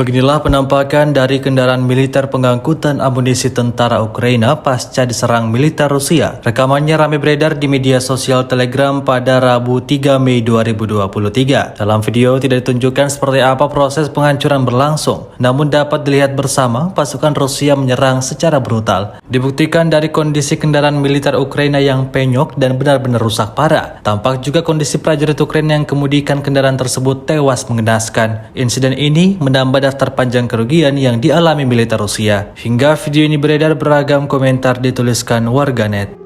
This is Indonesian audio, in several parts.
Beginilah penampakan dari kendaraan militer pengangkutan amunisi tentara Ukraina pasca diserang militer Rusia. Rekamannya ramai beredar di media sosial Telegram pada Rabu 3 Mei 2023. Dalam video tidak ditunjukkan seperti apa proses penghancuran berlangsung, namun dapat dilihat bersama pasukan Rusia menyerang secara brutal. Dibuktikan dari kondisi kendaraan militer Ukraina yang penyok dan benar-benar rusak parah. Tampak juga kondisi prajurit Ukraina yang kemudikan kendaraan tersebut tewas mengenaskan. Insiden ini menambah daftar panjang kerugian yang dialami militer Rusia. Hingga video ini beredar, beragam komentar dituliskan warganet.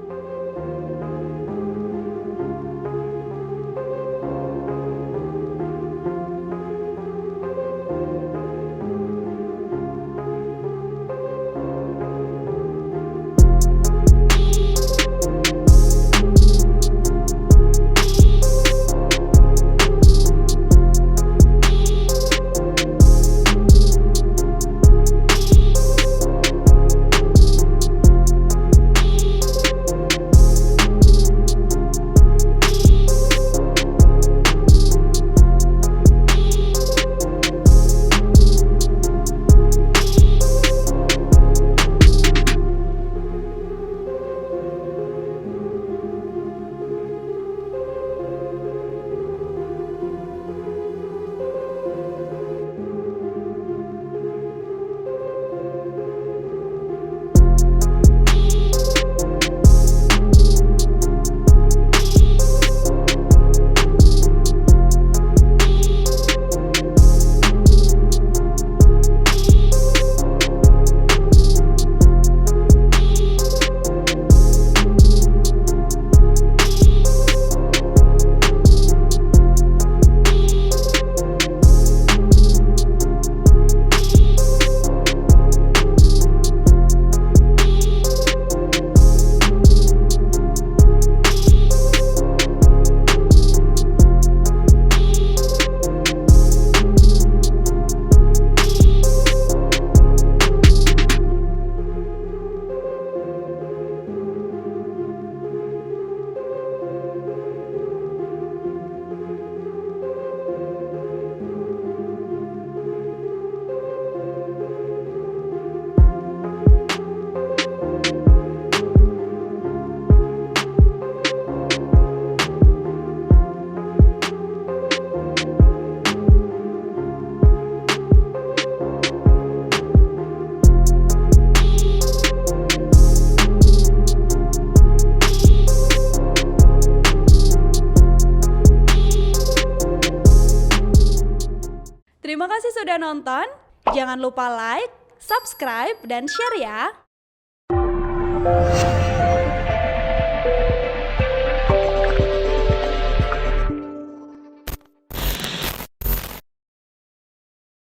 Terima kasih sudah nonton. Jangan lupa like, subscribe, dan share ya.